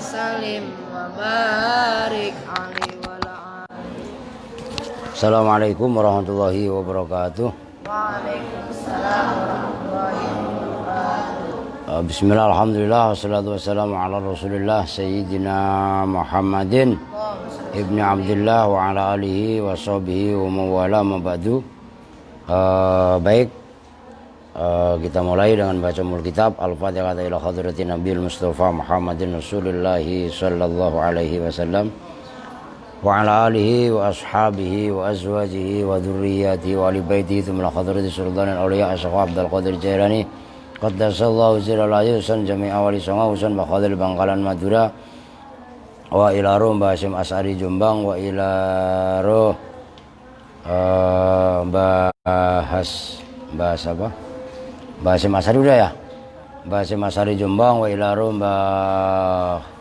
وسلم وبارك عليه وعلى آله. Assalamualaikum warahmatullahi wabarakatuh. Waalaikumsalam warahmatullahi wabarakatuh. Bismillah, alhamdulillah, wassalatu wassalamu ala rasulillah Sayyidina Muhammadin Ibni Abdillah wa ala alihi wa sahbihi wa mawala mabadu. Baik, kita mulai dengan baca mul kitab Al-Fatihah ila hadratin Nabiul Mustafa Muhammadin Rasulillahi sallallahu alaihi wasallam wa ala alihi wa ashabihi wa azwajihi wa dhurriyyatihi wa ali baitihi thumma hadrati sultanil awliya Syekh Abdul Qadir Jailani qaddasallahu sirral ayusan jami'a wali songa usan bakhadil Bangkalan Madura wa ila ruh Mbah Hasyim As'ari Jombang wa ila ruh Mbah Hasyim As'ari udah ya, Mbah Hasyim As'ari Jombang wa ila ruh Mbah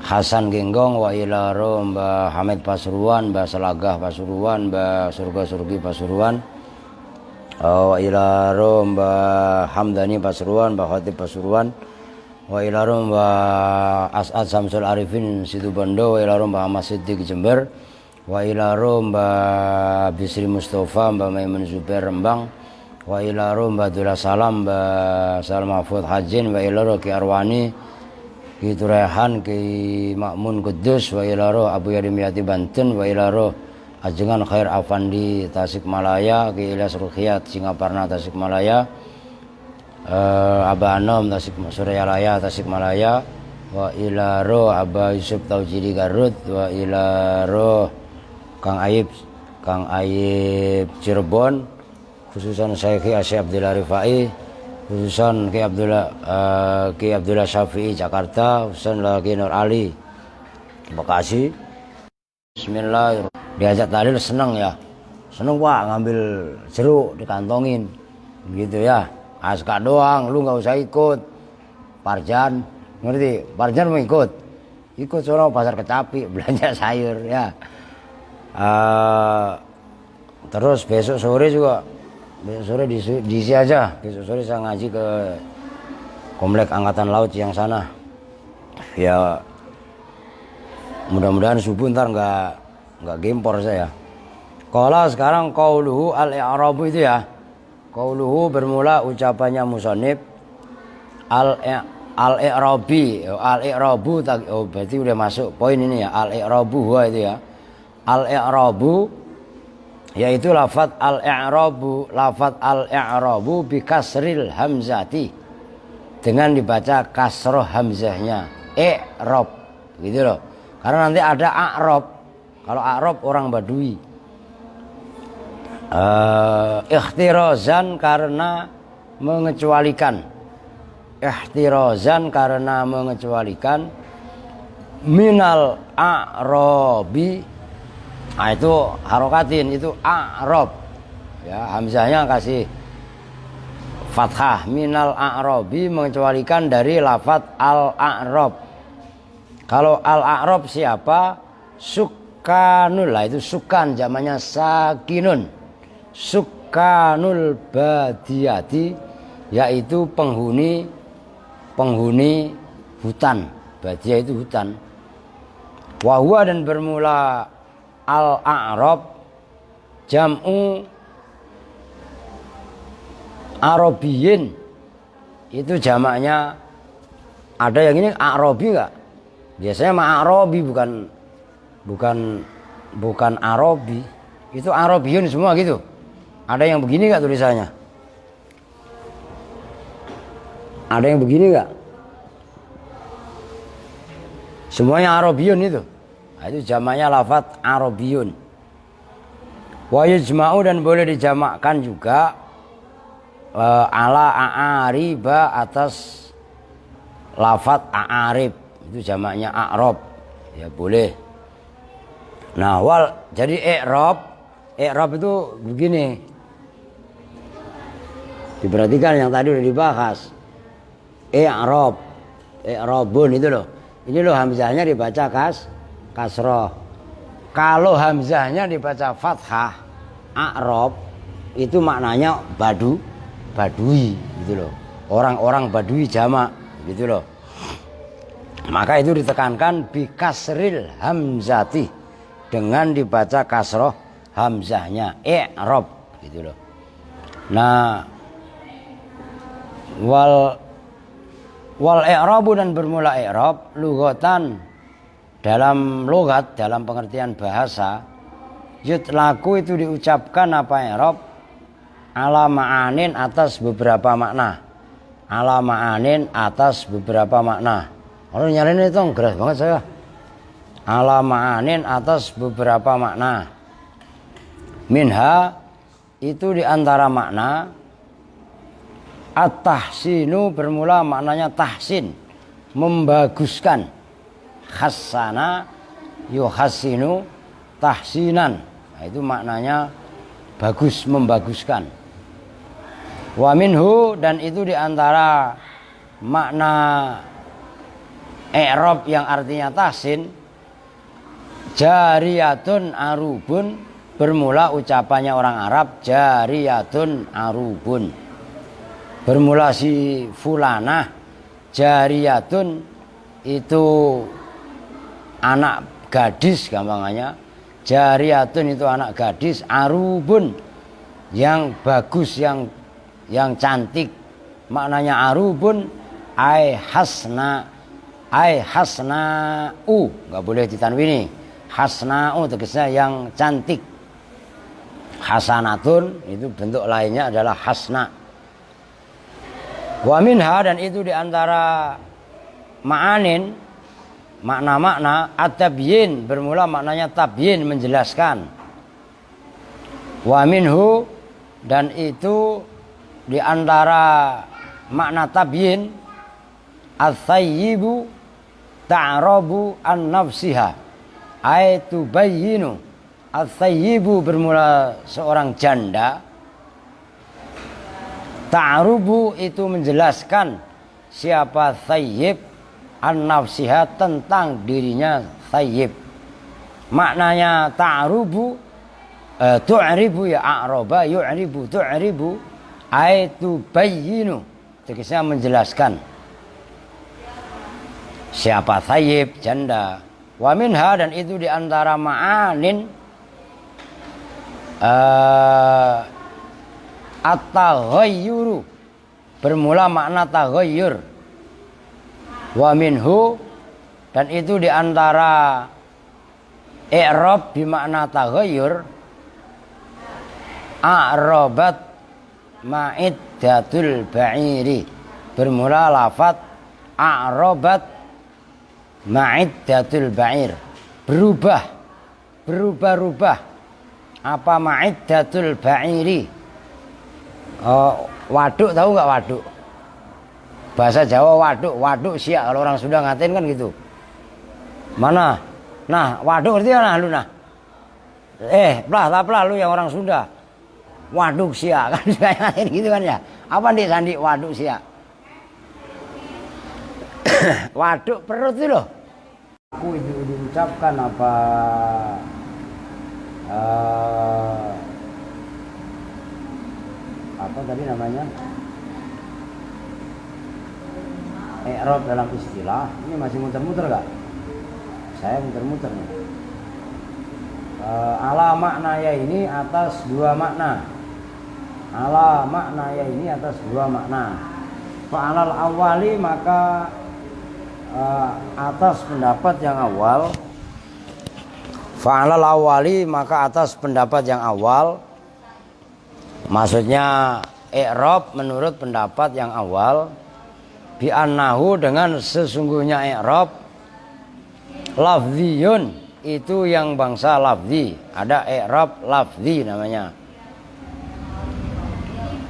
Hasan Genggong wa ila ruh Mbah Hamid Pasuruan, Mbah Selagah Pasuruan, Mbah Surga Surgi Pasuruan, wa ila ruh Mbah Hamdani Pasuruan, Mbah Khatib Pasuruan, wa ila ruh Mbah As'ad Samsul Arifin Situbondo, wa ila ruh Mbah Ahmad Siddiq Jember, wa ila ruh Mbah Bisri Mustafa, Mbah Maimun Zubair Rembang, wa ila ruh Mbah Abdullah Salam, Mbah Salam Mahfud Hajin, wa ila ruh Ki Arwani, Ki Turehan, Ki Makmun Kudus, wa ila ruh Abu Yadim Yati Banten, wa ila ruh Ajengan Khair Afandi Tasikmalaya, Ki Ilyas Rukhiyat Singaparna Tasikmalaya, Aba Anom Suryalaya Tasikmalaya, wa ila ruh Aba Yusuf Taujidi Garut, wa ila ruh Kang Ayib Cirebon, khususan Syekh Asyik Abdullah Rifai, khususan Ki Abdullah Syafi'i Jakarta, khususan lagi Nur Ali Bekasi. Bismillahirrahmanirrahim. Diajak tahlil seneng ya, seneng Pak, ngambil jeruk dikantongin gitu ya, aska doang, lu nggak usah ikut. Parjan ngerti, Parjan mau ikut sono pasar Kecapi belanja sayur ya. Terus besok sore diisi aja. Besok sore saya ngaji ke Komplek Angkatan Laut yang sana. Ya mudah-mudahan subuh ntar nggak gempor saya. Kalau sekarang qauluhu al-i'rabu itu ya. Qauluhu bermula ucapannya musannif al-i'rabi. Al-i'rabu berarti udah masuk poin ini ya. Al-i'rabu huwa itu ya. Al-i'rabu yaitu lafaz al-i'rabu, bi kasril hamzati, dengan dibaca kasroh hamzahnya, i'rab gitu loh. Karena nanti ada a'rab. Kalau a'rab orang Badui. Ikhtirazan karena mengecualikan. Ikhtirazan karena mengecualikan minal a'rabi. Nah itu harokatin, itu a'rab ya, hamzahnya kasih fathah. Minal a'rabi, mengecualikan dari lafaz al-a'rab. Kalau al-a'rab siapa? Sukanul, lah itu sukan, zamannya sakinun. Sukanul badiyati, yaitu penghuni hutan. Badiyah itu hutan. Wahwa, dan bermula al-a'rab jam'u arabiyin, itu jamaknya. Ada yang ini arabi enggak? Biasanya ma'arabi, bukan arabi. Itu arabiyun semua gitu. Ada yang begini enggak tulisannya? Ada yang begini enggak? Semuanya arabiyun itu. Nah, itu jamaknya lafaz arabiyun. Wa yujma'u, dan boleh dijamakkan juga ala a'ariba, atas lafaz a'arib, itu jamaknya a'rab ya, boleh. Nah jadi i'rab itu begini, diperhatikan yang tadi udah dibahas. I'rabun itu loh, ini loh hamzahnya dibaca kasroh. Kalau hamzahnya dibaca fathah, a'rab, itu maknanya badui gitu loh. Orang-orang badui jamak gitu loh. Maka itu ditekankan bikasril hamzati, dengan dibaca kasroh hamzahnya, i'rab gitu loh. Nah, wal i'rabu, dan bermula i'rab lughatan, dalam logat, dalam pengertian bahasa, yutlaku itu diucapkan apa i'rab, ala ma'anin, atas beberapa makna. Ala ma'anin, atas beberapa makna. Kalau nyalain itu geras banget saya. Ala ma'anin, atas beberapa makna. Minha, itu diantara makna, at-tahsinu, bermula maknanya tahsin, membaguskan. Hassana yuhassinu tahsinan. Nah, itu maknanya bagus, membaguskan. Wa minhu, dan itu diantara makna i'rab yang artinya tahsin, jariyatun arubun, bermula ucapannya orang Arab, jariyatun arubun, bermula si fulanah, jariyatun itu anak gadis gampangannya, jariyatun itu anak gadis, arubun yang bagus, yang cantik. Maknanya arubun ai hasna, ai hasna'u, nggak boleh ditanwini. Hasna'u tegasnya yang cantik. Hasanatun itu bentuk lainnya adalah hasna. Wa minha, dan itu diantara ma'anin, makna-makna, at-tabyin, bermula maknanya tabyin, menjelaskan. Wa minhu, dan itu diantara makna tabyin, at-thayyibu ta'rabu an-nafsiha, ay tubayyinu. At-thayyibu bermula seorang janda, ta'rubu itu menjelaskan siapa thayyib, an-nafsiha tentang dirinya thayyib. Maknanya ta'rubu, tu'ribu ya a'raba, yu'ribu tu'ribu, ay tubayyinu, tegasnya menjelaskan siapa thayyib, janda. Wa minha, dan itu diantara ma'anin, at-taghayyuru, bermula makna taghayyur. Wa minhu, dan itu diantara i'rab bimakna taghayyur, a'rabat ma'iddatul ba'iri, bermula lafat a'rabat ma'iddatul ba'ir, berubah-ubah. Apa ma'iddatul ba'iri? Waduk, tahu nggak waduk? Bahasa Jawa waduk, waduk siak, kalau orang Sunda ngatain kan gitu. Mana? Nah, waduk ngerti mana lu nah? Pelah lu yang orang Sunda. Waduk siak kan ngatain gitu kan ya. Apa nih Sandi waduk siak? Waduk perut itu loh. Aku itu diucapkan apa? Apa tadi namanya? I'rab dalam istilah. Ini masih muter-muter gak? Saya muter-muter nih. Ala makna ya ini atas dua makna. Ala makna ya ini atas dua makna. Fa'alal awali, maka atas pendapat yang awal. Fa'alal awali, maka atas pendapat yang awal. Maksudnya i'rab menurut pendapat yang awal. Bi'annahu, dengan sesungguhnya i'rab lafziyun, itu yang bangsa lafzi. Ada i'rab lafzi namanya.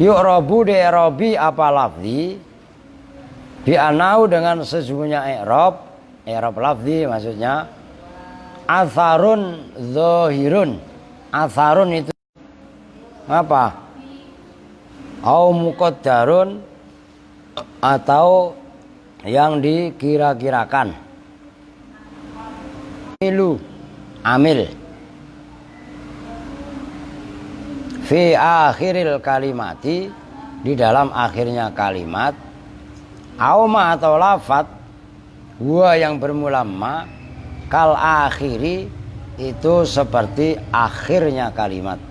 Yu'rabu di'irabi apa lafzi. Bi'annahu, dengan sesungguhnya i'rab lafzi maksudnya. Atharun zahirun. Atharun itu apa? Au muqaddarun, atau yang dikira-kirakan. Amil fi akhiril kalimati, di dalam akhirnya kalimat. Auma, atau lafat Huwa yang bermula ma, kal akhiri itu seperti akhirnya kalimat.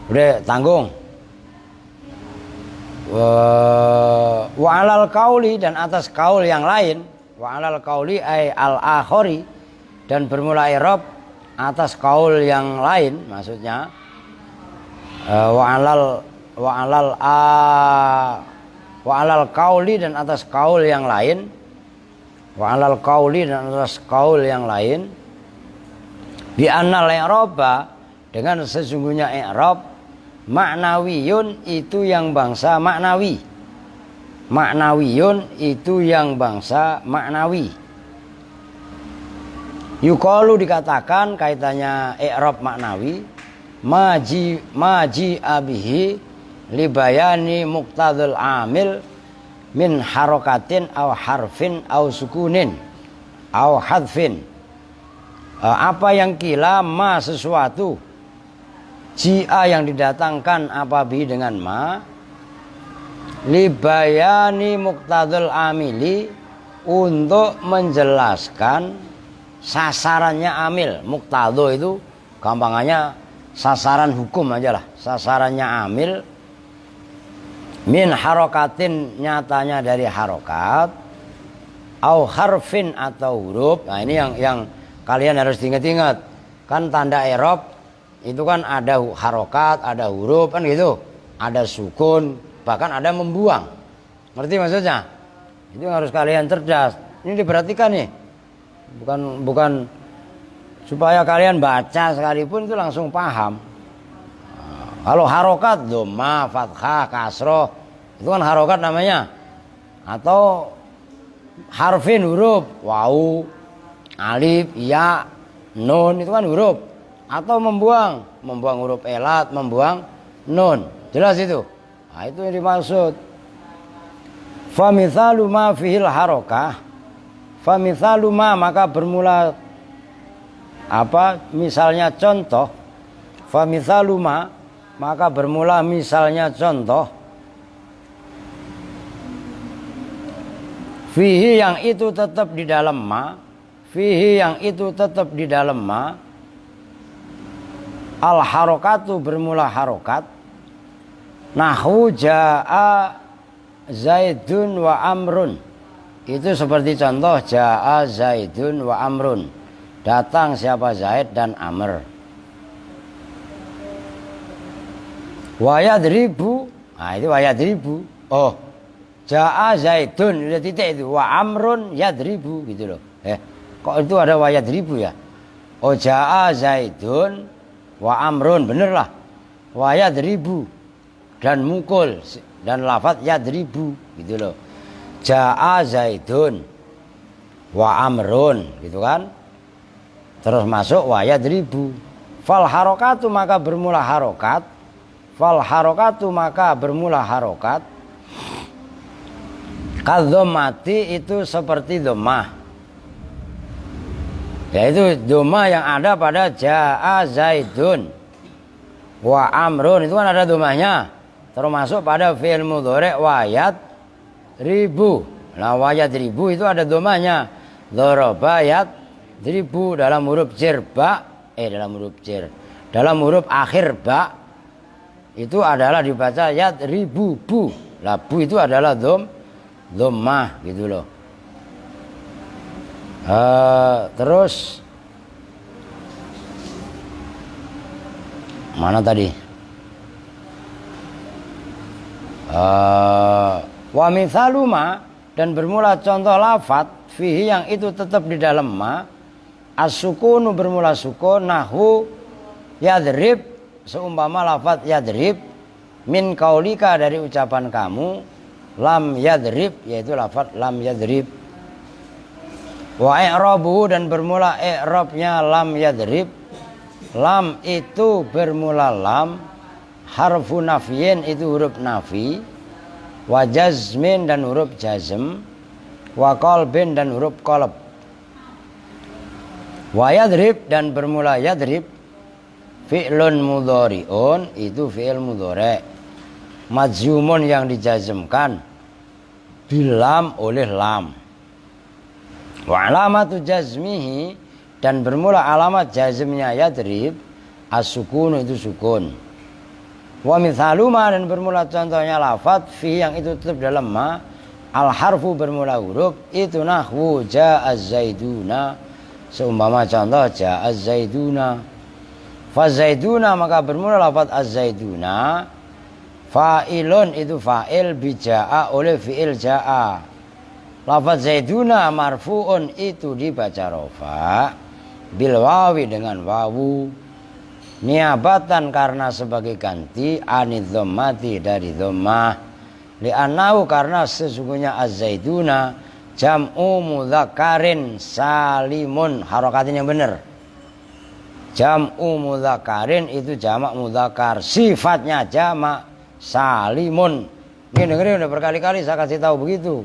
Udah tanggung. Wa alal kauli, dan atas kaul yang lain. Wa alal kauli ay al akhori, dan bermula i'rab atas kaul yang lain, maksudnya wa alal kauli, dan atas kaul yang lain. Wa alal kauli, dan atas kaul yang lain. Bi annal i'raba, dengan sesungguhnya i'rab maknawiyun itu yang bangsa maknawi. Maknawiyun itu yang bangsa maknawi. Yuqalu dikatakan kaitannya i'rab maknawi maji abihi libayani muqtadul amil min harokatin aw harfin aw sukunin aw hadfin. Apa yang kila ma sesuatu, jia yang didatangkan apabi dengan ma, libayani muqtadul amili, untuk menjelaskan sasarannya amil. Muqtado itu gampangannya sasaran hukum aja lah, sasarannya amil. Min harokatin, nyatanya dari harokat, au harfin atau huruf. Nah ini yang kalian harus ingat-ingat. Kan tanda i'rab itu kan ada harokat, ada huruf kan gitu, ada sukun, bahkan ada membuang. Ngerti maksudnya? Itu harus kalian cerdas. Ini diperhatikan nih. Bukan supaya kalian baca sekalipun itu langsung paham. Kalau harokat, dhamma, fathah, kasroh, itu kan harokat namanya. Atau harfin, huruf, wawu, alif, ya, nun, itu kan huruf. Atau membuang huruf elat, membuang nun. Jelas itu? Nah, itu yang dimaksud. Famithalu ma fihil harokah. Famithalu ma, maka bermula misalnya contoh. Famithalu ma, maka bermula misalnya contoh. Fihi, yang itu tetap di dalam ma. Fihi, yang itu tetap di dalam ma. Al harokatu, bermula harokat. Nahwu ja'a Zaidun wa Amrun. Itu seperti contoh ja'a Zaidun wa Amrun. Datang siapa Zaid dan Amr. Wa yadribu, nah itu wa yadribu. Oh, ja'a Zaidun, udah titik itu. Wa Amrun yadribu gitu loh. Kok itu ada wa yadribu ya? Oh, ja'a Zaidun wa Amrun, bener lah. Wa yadribu, dan mukul, dan lafaz yadribu gitu loh. Ja'a Zaidun wa Amrun gitu kan. Terus masuk wa yadribu. Fal harokatu, maka bermula harokat. Fal harokatu, maka bermula harokat. Kadzammati, itu seperti dhammah. Yaitu dhammah yang ada pada ja'a Zaidun wa Amrun, itu kan ada dhammahnya. Termasuk pada fi'il mudhari' wayat ribu. Nah, wayat ribu itu ada dhammahnya. Dzaraba yadribu, dalam huruf jar ba, dalam huruf akhir ba, itu adalah dibaca yadribu bu. Lah bu itu adalah dhammah gitu loh. Terus mana tadi? Wa mithalu ma, dan bermula contoh lafat fihi, yang itu tetap di dalam ma. As-sukunu, bermula sukun. Nahwu yadrib, seumpama lafat yadrib. Min kaulika, dari ucapan kamu. Lam yadrib, yaitu lafat lam yadrib. Wa i'rabu, dan bermula i'rabnya lam yadrib. Lam itu bermula lam. Harfu nafyin, itu huruf nafi. Wa jazmin, dan huruf jazm. Wa qalbin, dan huruf qalb. Wa yadrib, dan bermula yadrib. Fi'lun mudhari'un, itu fi'il mudhari'. Majzumun, yang dijazmkan. bilam oleh lam. Wa alamatu jazmihi, dan bermula alamat jazmnya yadrib as-sukun, itu sukun. Wa mithaluma, dan bermula contohnya lafadz fi yang itu tetap dalam ma, al harfu bermula huruf, itu nahwu ja'az zaiduna, seumpama contoh ja'az zaiduna. Fa zaiduna, maka bermula lafadz az-zaiduna, fa'ilun itu fa'il, bija'a oleh fi'il ja'a. Lafadz zaiduna marfu'un itu dibaca rafa bil wawi dengan wawu, niabatan karena sebagai ganti, anid dhammati dari dhammah, li'annahu karena sesungguhnya az-zaiduna jam'u mudzakarin salimun, harakatin yang benar. Jam'u mudzakarin itu jamak mudzakar, sifatnya jamak salimun. Ini dengerin udah berkali-kali saya kasih tahu begitu.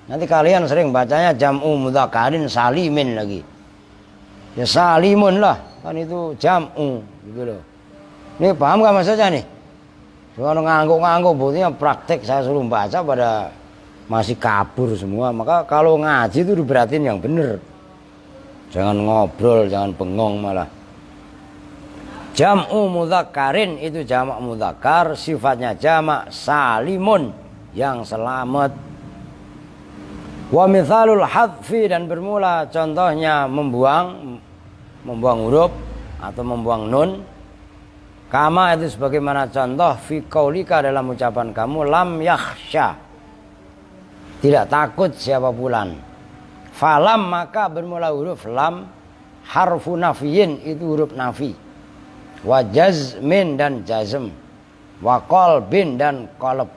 Nanti kalian sering bacanya jam'u mudzakarin salimin lagi. Ya salimun lah, kan itu jam'u gitu loh. Ini paham gak maksudnya nih? Cuma ngangguk-ngangguk, buktinya praktek saya suruh baca pada masih kabur semua. Maka kalau ngaji itu diberatin yang bener. Jangan ngobrol, jangan bengong malah. Jam'u mudzakarin itu jamak mudzakar, sifatnya jamak salimun yang selamat. Wa mithalul hadfi, dan bermula contohnya membuang huruf atau membuang nun. Kama itu sebagaimana contoh fi qaulika dalam ucapan kamu, lam yakhsha, tidak takut siapa bulan. Falam, maka bermula huruf lam, harfu nafiyin itu huruf nafi. Wa jazmin, dan jazm. Wa qalbin, dan qalb.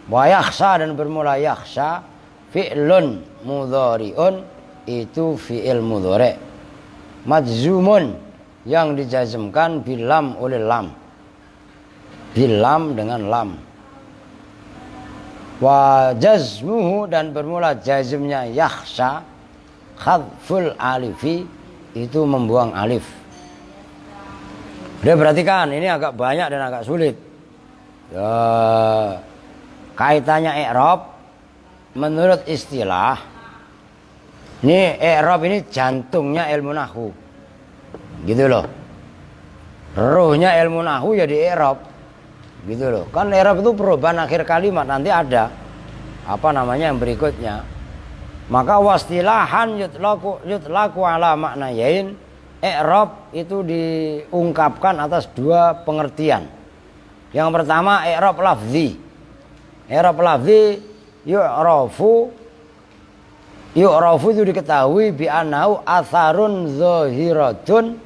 Wa yakhsha, dan bermula yakhsha, fi'lun mudhari'un itu fi'il mudhari', majzumun yang dijazmkan bilam oleh lam, bilam dengan lam. Wa jazmuhu, dan bermula jazmnya yakhsha, khadful alifi itu membuang alif. Udah perhatikan, ini agak banyak dan agak sulit. Kaitannya i'rab menurut istilah. Ini i'rab ini jantungnya ilmu nahwu. Gitu loh. Ruhnya ilmu nahwu ya di i'rab. Gitu loh. Kan i'rab itu perubahan akhir kalimat, nanti ada apa namanya yang berikutnya. Maka wastilahan yutlaku ala maknayain. I'rab itu diungkapkan atas dua pengertian. Yang pertama i'rab lafzi. I'rab lafzi yu'rafu itu diketahui bi annahu atharun zahiratun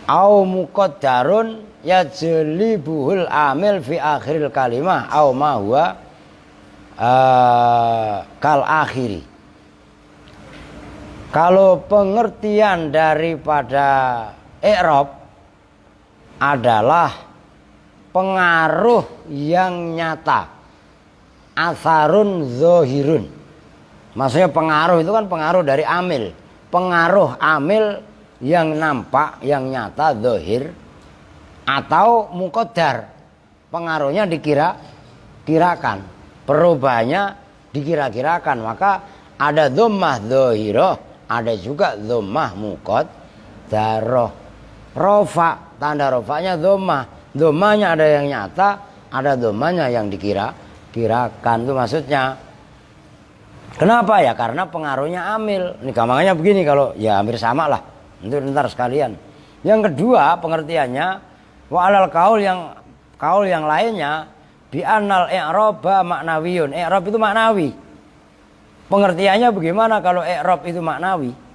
au muqaddarun yajlibuhul amil fi akhiril kalimah au ma huwa kal akhiri. Kalau pengertian daripada i'rab adalah pengaruh yang nyata, atharun zohirun. Maksudnya pengaruh itu kan pengaruh dari amil, pengaruh amil yang nampak, yang nyata, zohir, atau muqaddar, pengaruhnya dikira-kirakan, perubahannya dikira-kirakan. Maka ada dhammah zohiroh, ada juga dhammah muqaddaroh. Rofa, tanda rofanya dhammah. Dhammahnya ada yang nyata, ada dhammahnya yang dikira-kirakan. Itu maksudnya. Kenapa ya? Karena pengaruhnya amil. Ini gampangnya begini, kalau ya hampir sama lah. Untuk ntar sekalian. Yang kedua pengertiannya, wa alal kaul yang lainnya, bi annal i'raba maknawiyun. I'rab itu maknawi. Pengertiannya bagaimana kalau i'rab itu maknawi?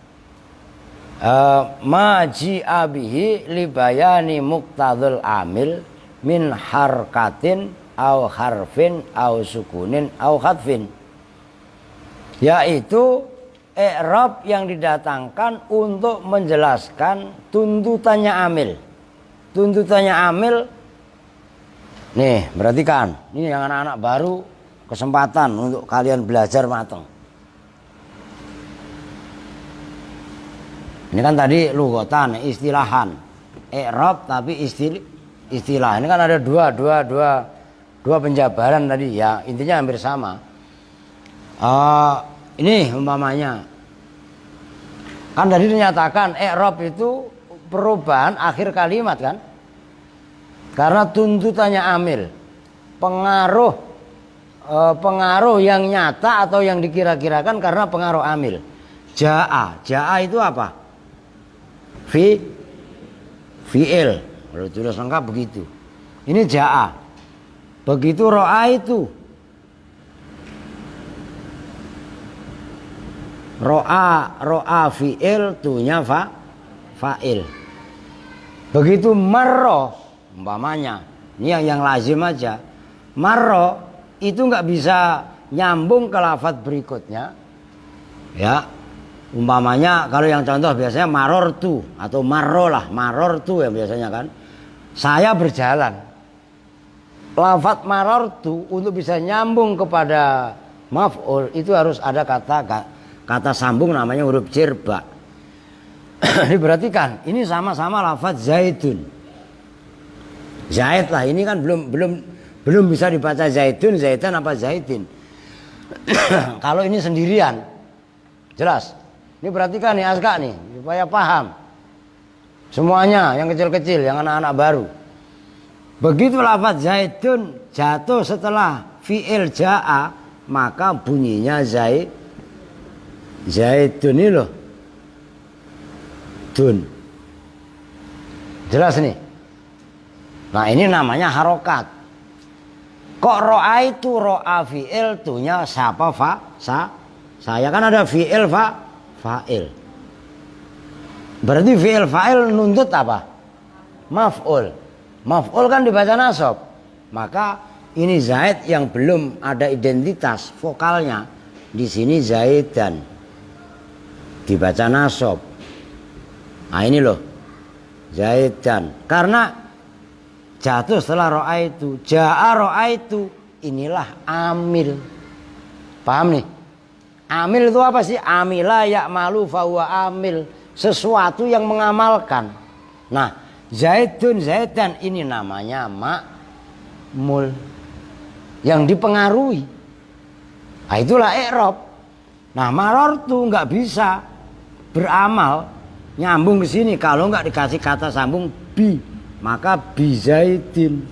Maji'a bihi libayani muqtadul amil min harkatin au harfin au sukunin au khatfin. Yaitu i'rab yang didatangkan untuk menjelaskan tuntutannya amil. Tuntutannya amil, nih perhatikan, ini yang anak-anak baru, kesempatan untuk kalian belajar matang. Ini kan tadi lughatan, istilahan. I'rab tapi istilah. Ini kan ada dua Dua penjabaran tadi ya, intinya hampir sama. Ini umpamanya kan tadi dinyatakan i'rab itu perubahan akhir kalimat kan, karena tuntutannya amil, pengaruh yang nyata atau yang dikira-kirakan karena pengaruh amil. Ja'a itu apa? Fi'il. Kalau tulis lengkap begitu. Ini ja'a. Begitu ro'a itu ro'a fi'il, tunya fa'il. Begitu marro umpamanya, ini yang lazim aja. Marro itu nggak bisa nyambung ke lafaz berikutnya. Ya, umpamanya kalau yang contoh biasanya marortu atau marortu ya biasanya kan. Saya berjalan. Lafaz marortu untuk bisa nyambung kepada maf'ul itu harus ada kata sambung namanya huruf jirba. Diperhatikan, ini sama-sama lafaz zaidun. Zaid lah, ini kan belum bisa dibaca zaidun, zaidan apa zaidin. Kalau ini sendirian, jelas. Ini perhatikan nih Aska nih, supaya paham. Semuanya, yang kecil-kecil, yang anak-anak baru. Begitu lafaz zaidun jatuh setelah fi'il ja'a, maka bunyinya zaidun ini loh. Dun. Jelas nih. Nah, ini namanya harokat. Kok ro'a itu ro'a fi'il, tuhnya siapa saya kan ada fi'il fa'il. Berarti fi'il fa'il nuntut apa? Maf'ul. Maf'ul kan dibaca nasab. Maka ini zaid yang belum ada identitas vokalnya. Di sini zaidan. Dibaca nasab. Nah ini loh. Zaidan. Karena jatuh setelah ro'a itu. Ja'a ro'a itu. Inilah amil. Paham nih? Amil itu apa sih? Amila ya'malu fahuwa amil. Sesuatu yang mengamalkan. Nah, zaidan ini namanya ma'mul, yang dipengaruhi. Nah, itulah i'rab. Nah, marortu nggak bisa beramal nyambung ke sini kalau nggak dikasih kata sambung bi, maka bi zaidin.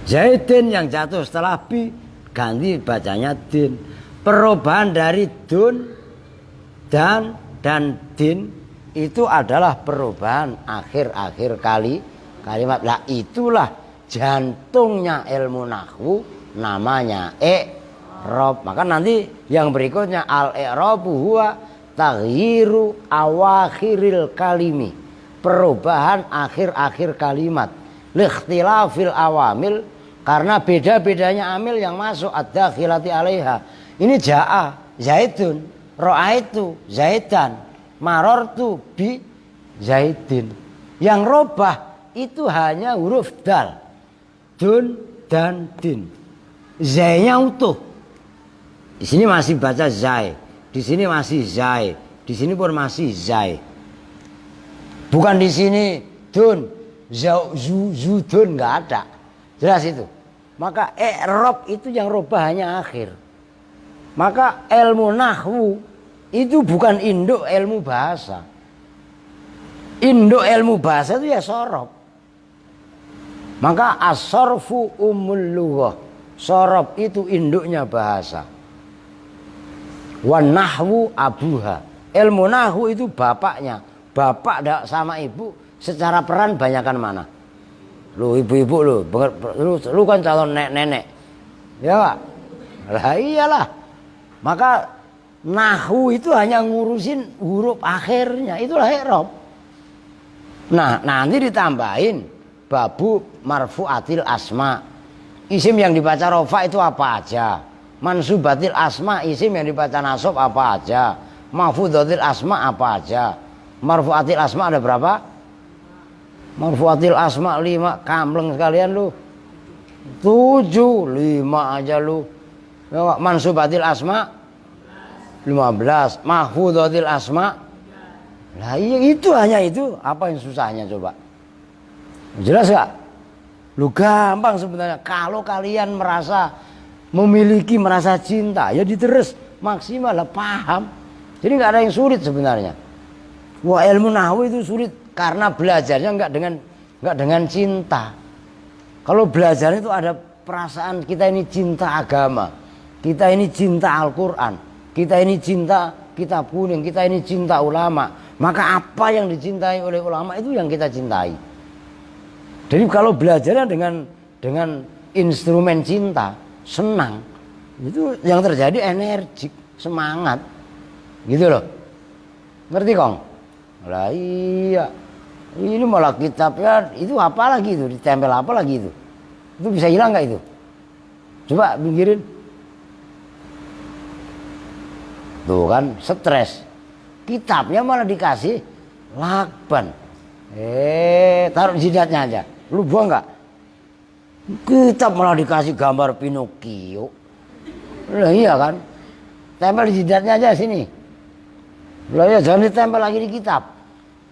Zaidin yang jatuh setelah bi ganti bacanya din. Perubahan dari dun dan din itu adalah perubahan akhir-akhir kalimat. Lah itulah jantungnya ilmu nahwu, namanya i'rab. Maka nanti yang berikutnya al-i'rabu huwa taghyiru awakhiril kalimi, perubahan akhir-akhir kalimat. Likhtilafil awamil, karena beda-bedanya amil yang masuk ad-dakhilati alaiha. Ini ja'a zaidun, ro'aitu zaidan, marortu bi zaidin. Yang robah itu hanya huruf dal, dun dan din. Zainya utuh. Di sini masih baca zai, di sini masih zai, di sini pun masih zai. Bukan di sini dun, zudun, nggak ada. Jelas itu. Maka i'rab itu yang robah hanya akhir. Maka ilmu nahwu itu bukan induk ilmu bahasa. Induk ilmu bahasa itu ya sorob. Maka as-sorfu ummul lughah. Sorob itu induknya bahasa. Wan nahwu abuha. Ilmu nahwu itu bapaknya. Bapak sama ibu secara peran banyakan mana? Lu ibu-ibu lu kan calon nenek. Ya Pak? Lah iyalah. Maka nahwu itu hanya ngurusin huruf akhirnya, itulah i'rab. Nah, nanti ditambahin babu marfu'atil asma. Isim yang dibaca rofa itu apa aja? Mansubatil asma, isim yang dibaca nasab apa aja? Mahfudzatil asma apa aja? Marfu'atil asma ada berapa? Marfu'atil asma 5, kamleng sekalian lu. 7, 5 aja lu. Mansubatil asma 15, mahfudzatil asma. Lah iya, itu hanya itu. Apa yang susahnya coba? Jelas gak? Lu gampang sebenarnya. Kalau kalian merasa memiliki, merasa cinta, ya diterus maksimal lah, paham. Jadi nggak ada yang sulit sebenarnya. Wah, ilmu nahwu itu sulit karena belajarnya nggak dengan cinta. Kalau belajar itu ada perasaan kita ini cinta agama, kita ini cinta Al-Quran, kita ini cinta kitab kuning, kita ini cinta ulama. Maka apa yang dicintai oleh ulama itu yang kita cintai. Jadi kalau belajarnya dengan instrumen cinta, senang, itu yang terjadi energik, semangat, gitu loh. Ngerti Kong? Lah iya, ini malah kitabnya itu apa lagi itu, ditempel apa lagi itu bisa hilang nggak itu? Coba pikirin. Tuh kan stres, kitabnya malah dikasih lakban. Taruh jidatnya aja, lu buang nggak? Kitab malah dikasih gambar Pinocchio. Lah iya kan, tempel di jidatnya aja sini. Lah ya jangan ditempel lagi di kitab.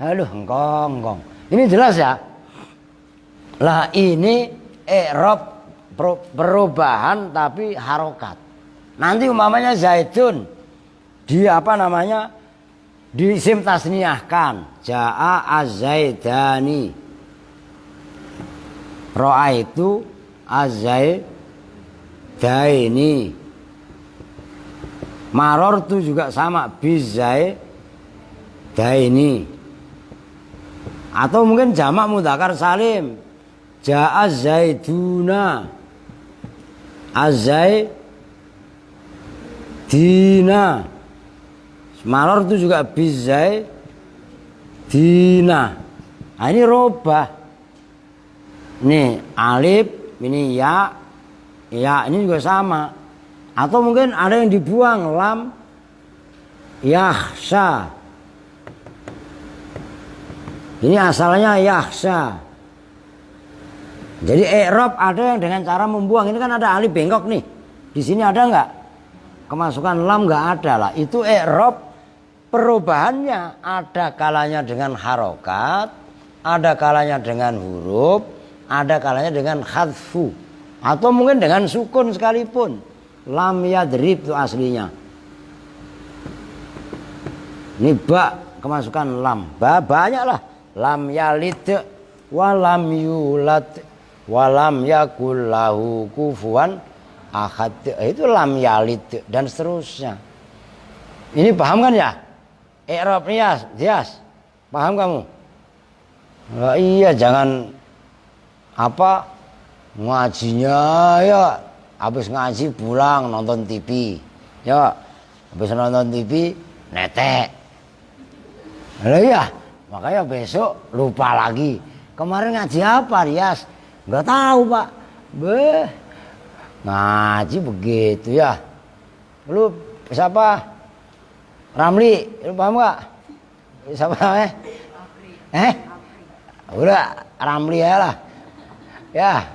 Aduh, engkong. Ini jelas ya. Lah ini i'rab perubahan tapi harokat. Nanti umpamanya zaitun di apa namanya? Di isim tasniyahkan. Ja'a az-zaidani. Ra'aitu az-zaidaini. Marortu juga sama bizaidaini. Atau mungkin jamak mudzakkar salim. Ja'a zaiduna. Az-zaidina. Marortu juga bizaidina. Nah ini robah. Nih alif, ini ya ini juga sama. Atau mungkin ada yang dibuang lam yakhsha. Ini asalnya yakhsha. Jadi i'rab ada yang dengan cara membuang. Ini kan ada alif bengkok nih. Di sini ada nggak? Kemasukan lam nggak ada lah. Itu i'rab perubahannya. Ada kalanya dengan harokat, ada kalanya dengan huruf, ada kalanya dengan khadfu, atau mungkin dengan sukun sekalipun. Lam yadrib itu aslinya. Ini ba kemasukan lam. Banyak lah. Lam yalid wa lam yulad wa lam yakul lahu kufuwan ahad. Itu lam yalid dan seterusnya. Ini paham kan ya? I'rab Dias. Paham kamu? Nah, iya, jangan apa ngajinya ya habis ngaji pulang nonton TV. Ya, habis nonton TV netek. Lah iya, makanya besok lupa lagi. Kemarin ngaji apa, Rias? Enggak tahu, Pak. Ngaji begitu ya. Lu siapa? Ramli, lu paham enggak? Siapa namanya? Udah, Ramli ya lah. Ya,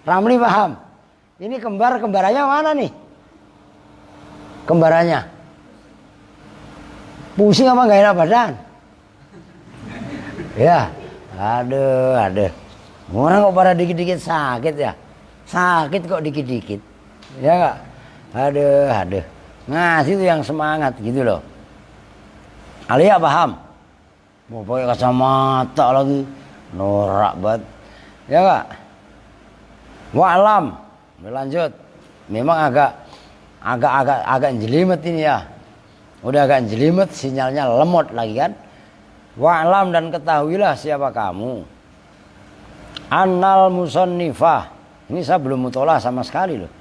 Ramli paham. Ini kembarannya mana nih? Kembarannya. Pusing apa enggak enak badan? Ya, aduh. Orang kok pada dikit-dikit sakit ya? Sakit kok dikit-dikit. Ya enggak? Aduh. Ngasih itu yang semangat gitu loh. Alia paham? Mau pakai kacamata lagi. Norak banget. Ya enggak? Wa'lam. Lanjut. Memang agak jelimet ini ya. Udah agak jelimet, sinyalnya lemot lagi kan? Wa'lam dan ketahuilah siapa kamu. Annal musannifah. Ini saya belum mutolaah sama sekali loh.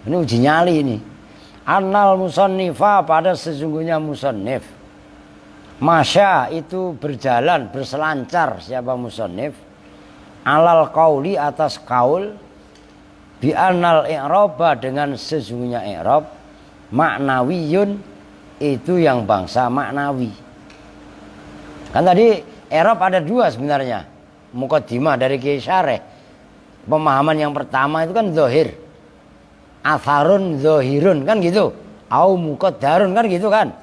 Ini uji nyali ini. Annal musannifah, pada sesungguhnya musannif. Masya itu berjalan, berselancar siapa musannif. Alal qauli, atas qaul. Bi annal i'raba, dengan sesungguhnya i'rab. Maknawiyun, itu yang bangsa maknawi. Kan tadi i'rab ada dua sebenarnya. Muqaddimah dari Kiai Syareh. Pemahaman yang pertama itu kan zahir. Atharun zahirun kan gitu. Au muqaddarun kan gitu kan.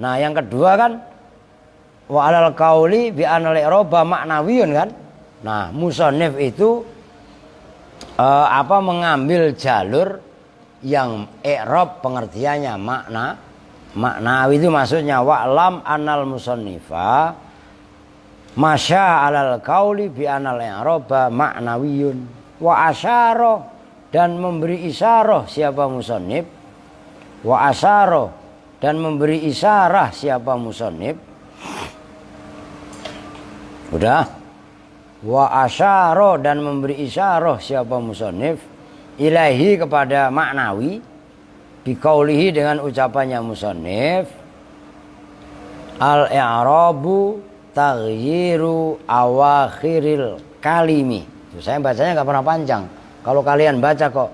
Nah, yang kedua kan wa alal qauli bi anal i'raba maknawiyun kan. Nah, musannif itu mengambil jalur yang i'rab pengertiannya maknawi itu maksudnya wa'lam anal musannifa masya alal qauli bi anal i'raba maknawiyun wa asyara dan memberi isyarah siapa musannif wa asyara dan memberi isyarah siapa musannif udah wa asyara dan memberi isyarah siapa musannif ilahi kepada maknawi biqaulihi dengan ucapannya musannif al-i'rabu taghyiru awakhiril kalimi. Saya bacanya nggak pernah panjang. Kalau kalian baca kok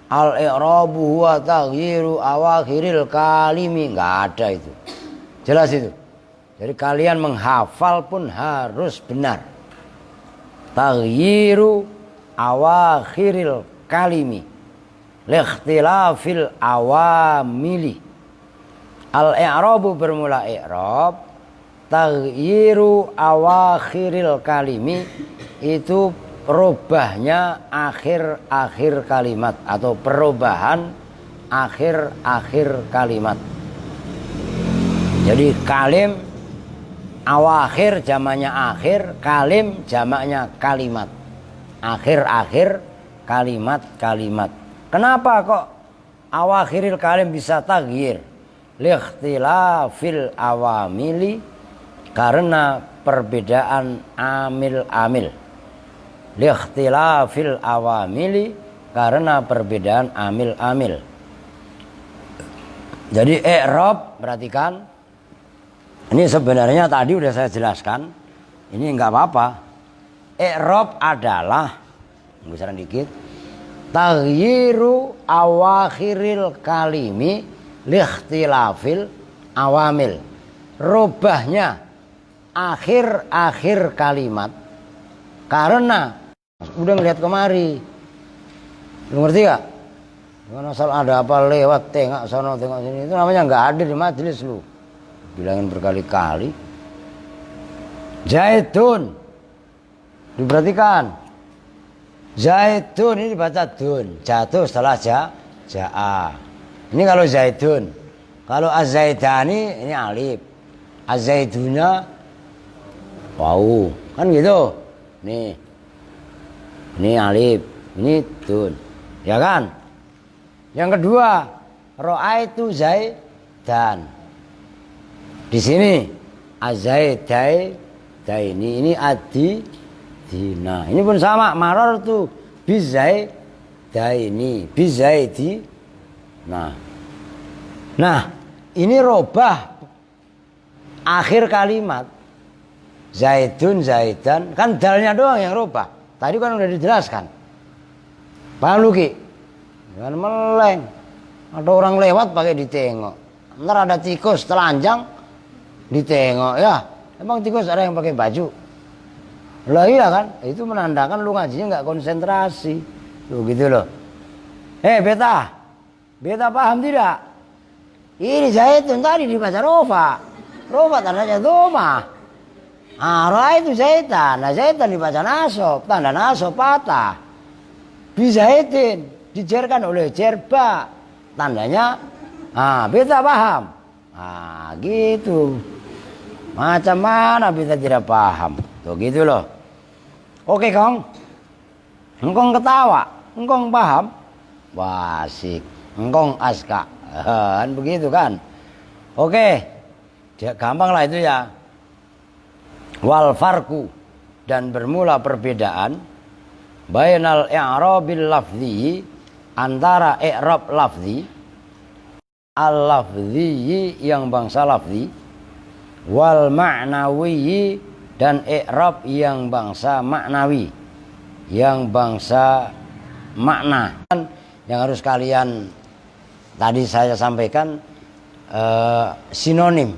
al-i'rabu huwa taghyiru awakhiril kalimi, nggak ada itu. Jelas itu. Jadi kalian menghafal pun harus benar. Taghyiru awakhiril kalimi likhtilafil awamili. Al-i'rabu bermula i'rab, taghyiru awakhiril kalimi itu rubahnya akhir-akhir kalimat atau perubahan akhir-akhir kalimat. Jadi kalim awakhir jamaknya akhir, kalim jamaknya kalimat. Akhir-akhir kalimat-kalimat. Kenapa kok awakhiril kalim bisa taghyir? Likhtilafil awamili, karena perbedaan amil-amil. Likhtilafil awamili, karena perbedaan amil-amil. Jadi i'rab, perhatikan. Ini sebenarnya tadi udah saya jelaskan. Ini enggak apa-apa. I'rab adalah, besaran dikit, taghyiru awakhiril kalimi likhtilafil awamil. Rubahnya akhir-akhir kalimat karena udah ngeliat kemari. Lu ngerti gak? Dengan asal ada apa lewat tengok sono tengok sini, itu namanya nggak hadir di majelis lu. Bilangin berkali-kali. Zaitun, diperhatikan. Zaitun ini dibaca dun, jatuh setelah ja'a. Ini kalau zaitun. Kalau az-zaitani ini alif. Az-zaituna wau. Kan gitu. Nih. Ini alif, ini dun. Ya kan? Yang kedua, ra'aitu zaitan. Di sini az-zaitaini ini adi dina. Ini pun sama, maror tuh bizaitaini, bizaiti. Nah, ini robah akhir kalimat. Zaitun, zaitan, kan dalnya doang yang robah. Tadi kan udah dijelaskan. Paham lu Ki? Jangan meleng. Ada orang lewat pakai ditengok. Ntar ada tikus telanjang ditengok ya. Emang tikus ada yang pakai baju? Lah iya kan? Itu menandakan lu ngajinya nggak konsentrasi. Tuh gitu loh. Beta. Beta paham tidak? Ini zaitun tadi dibaca rofa. Rofa tandanya doma. Roa itu zaitan. Nah zaitan dibaca nasob. Tanda nasob patah. Bizaitin dijerkan oleh jerba. Tandanya beta paham. Gitu. Macam mana beta tidak paham? Tuh gitu loh. Oke Kong. Engkong ketawa. Engkong paham. Wah asik. Engkong aska. Kan begitu kan. Oke. Gampang lah itu ya. Wal farku, dan bermula perbedaan bainal i'rabil lafzi, antara i'rab lafzi, al lafzi yang bangsa lafzi, wal ma'nawi, dan i'rab yang bangsa maknawi, yang bangsa makna. Yang harus kalian tadi saya sampaikan sinonim,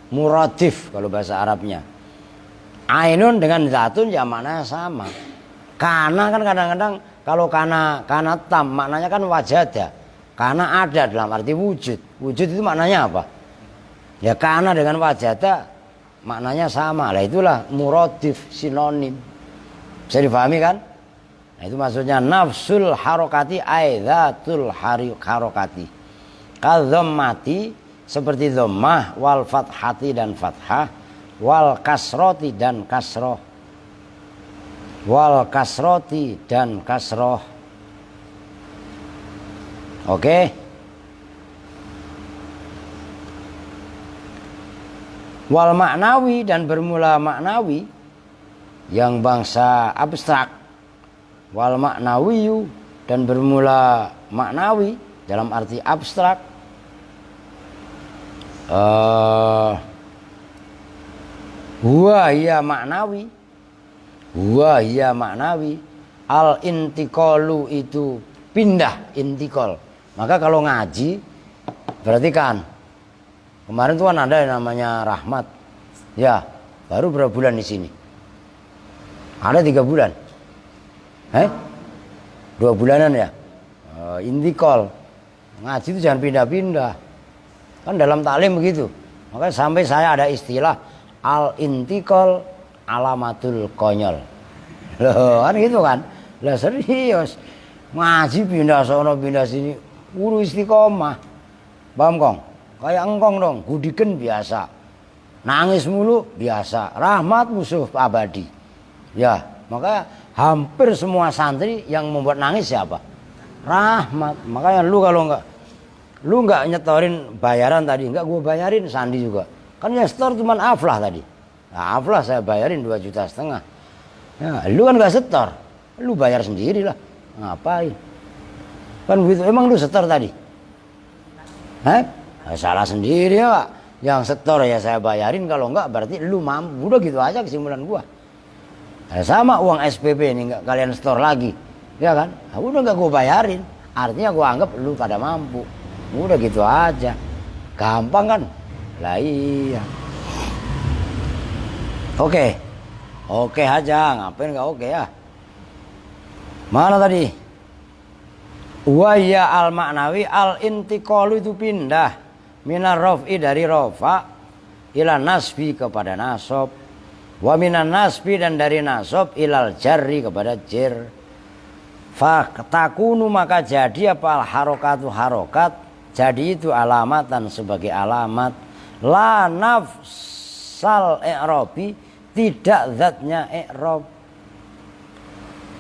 muradif kalau bahasa Arabnya. Ainun dengan zatun ya maknanya sama. Kana kan kadang-kadang kalau kana tam maknanya kan wajada. Kana ada dalam arti wujud. Wujud itu maknanya apa? Ya kana dengan wajada maknanya sama. Lah itulah muradif, sinonim. Bisa dipahami kan? Nah, itu maksudnya nafsul harokati aidzatul harokati. Kadzammati seperti dhammah, wal fathati dan fathah, wal kasroti dan kasroh, wal kasroti dan kasroh. Oke. Wal maknawi dan bermula maknawi yang bangsa abstrak. Wal maknawiyu dan bermula maknawi dalam arti abstrak. Huwa hiya maknawi, huwa hiya maknawi. Al intiqalu itu pindah, intiqal. Maka kalau ngaji berarti kan kemarin tuh kan ada yang namanya Rahmat, ya baru berapa bulan di sini? Ada 3 bulan, 2 bulanan ya. Intiqal, ngaji itu jangan pindah-pindah. Kan dalam taklim begitu. Makanya sampai saya ada istilah al-intiqal alamatul konyol. Loh, kan gitu kan. Lah serius. Ngaji pindah sono pindah sini, guru istiqomah. Paham Kong? Kayak engkong dong, gudiken biasa. Nangis mulu biasa. Rahmat musuh abadi. Ya, maka hampir semua santri yang membuat nangis siapa? Rahmat. Makanya lu kalau lu nggak nyetorin bayaran tadi, nggak gue bayarin Sandi juga. Kan yang setor cuma Aflah tadi. Nah, Aflah saya bayarin 2,5 juta. Ya, lu kan nggak setor, lu bayar sendiri lah. Ngapain? Kan begitu. Emang lu setor tadi? Salah sendiri ya Pak. Yang setor ya saya bayarin, kalau nggak berarti lu mampu. Udah gitu aja kesimpulan gua. Sama uang SPP ini nggak kalian setor lagi, ya kan? Nah, udah nggak gue bayarin. Artinya gue anggap lu pada mampu. Udah gitu aja. Gampang kan? Lah iya. Oke. Oke aja. Ngapain gak oke ya? Mana tadi? Waya al maknawi al intiqalu itu pindah. Minar raf'i dari rafa ila nasbi kepada nasab. Wa minan nasbi dan dari nasab ilal jarri kepada jar. Fa takunu maka jadi apa al harokatu harokat. Jadi itu alamatan sebagai alamat. La nafsal i'rabi, tidak zatnya i'rab.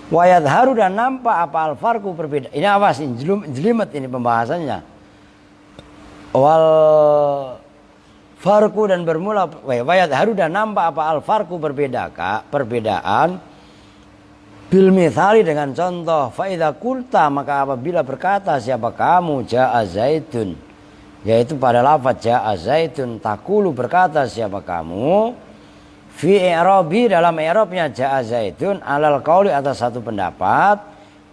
Wa yadharu dan nampak apa al-farqu berbeda. Ini awas, ini jelimet ini pembahasannya. Wal farqu dan bermula wa yadharu dan nampak apa al-farqu perbedaan bil mithali dengan contoh. Fa idza qulta maka apabila berkata siapa kamu jaa zaitun, yaitu pada lafaz jaa zaitun, taqulu berkata siapa kamu fi i'rabi dalam i'rabnya jaa zaitun alal qauli atas satu pendapat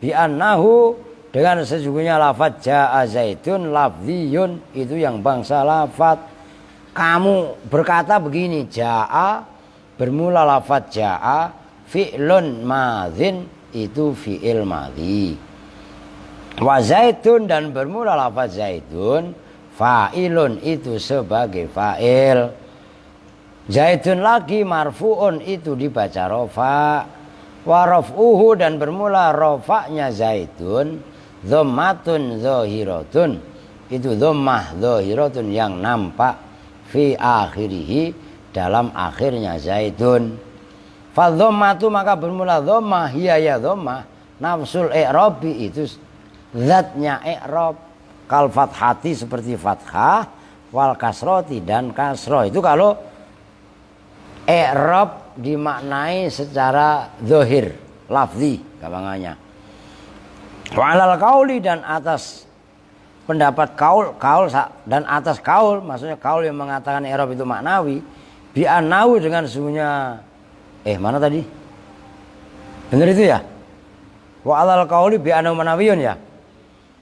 bi annahu dengan sesungguhnya lafaz jaa zaitun lafziyun itu yang bangsa lafaz. Kamu berkata begini, jaa bermula lafaz jaa, fi'lun madzin itu fi'il madzi. Wa zaitun dan bermula lafaz zaitun, fa'ilun itu sebagai fa'il. Zaitun lagi marfu'un itu dibaca rofa. Wa raf'uhu dan bermula rofa'nya zaitun, dhammatun zahiratun itu dhammah zahiratun yang nampak fi akhirihi dalam akhirnya zaitun. Fa dhammatu maka bermula dhammah, hiya ya dhammah, nafsul i'rabi itu zatnya i'rab, kal fathati seperti fathah, wal kasroti dan kasroh. Itu kalau i'rab dimaknai secara zahir, lafzi gampangannya. Wa alal qauli dan atas pendapat kaul dan atas kaul, maksudnya kaul yang mengatakan i'rab itu maknawi, bi annahu dengan sesungguhnya mana tadi? Benar itu ya? Wa alal qauli bi annahu manawiyun ya.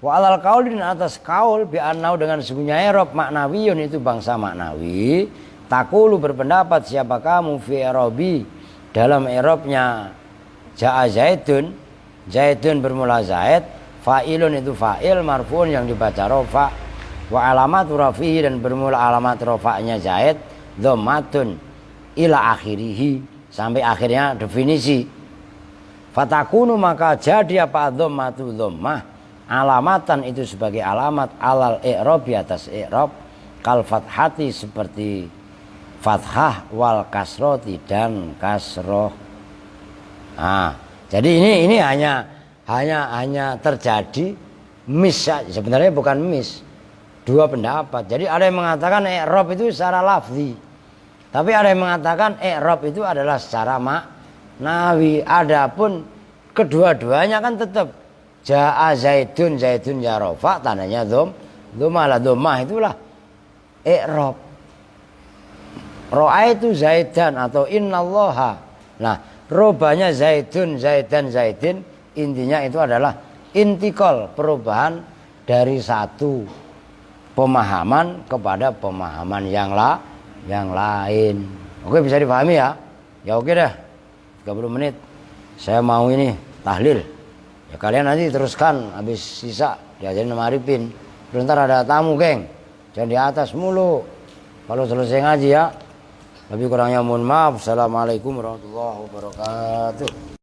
Wa alal qauli dan atas kaul bi annahu dengan sesungguhnya i'rab maknawiyun itu bangsa maknawi. Taqulu berpendapat siapa kamu fi i'rabi dalam i'rabnya jaa zaitun, zaitun bermula zaid, fa'ilun itu fa'il marfu'un yang dibaca rofa, wa alamat rafihi dan bermula alamat rofa'nya zaid, dhammatun ila akhirihi sampai akhirnya definisi. Fatakunu maka jadi apa dhammatu dhammah alamatan itu sebagai alamat alal i'rab di atas i'rab kal fathati seperti fathah wal kasroti dan kasroh. Nah, jadi ini hanya terjadi miss, sebenarnya bukan miss. Dua pendapat. Jadi ada yang mengatakan i'rab itu secara lafzi. Tapi ada yang mengatakan i'rab itu adalah secara maknawi. Adapun kedua-duanya kan tetap jaa zaidun ya rafa tandanya dhammah itulah i'rab. Ra'aitu zaidan atau innallaha. Nah, robanya zaidun intinya itu adalah intikal, perubahan dari satu pemahaman kepada pemahaman yang lain. Oke, bisa dipahami ya? Ya oke dah. 30 menit. Saya mau ini tahlil. Ya kalian nanti teruskan habis sisa diajarin sama Arifin. Terus ntar ada tamu, geng. Jangan di atas mulu. Kalau selesai ngaji ya. Lebih kurangnya mohon maaf. Assalamualaikum warahmatullahi wabarakatuh.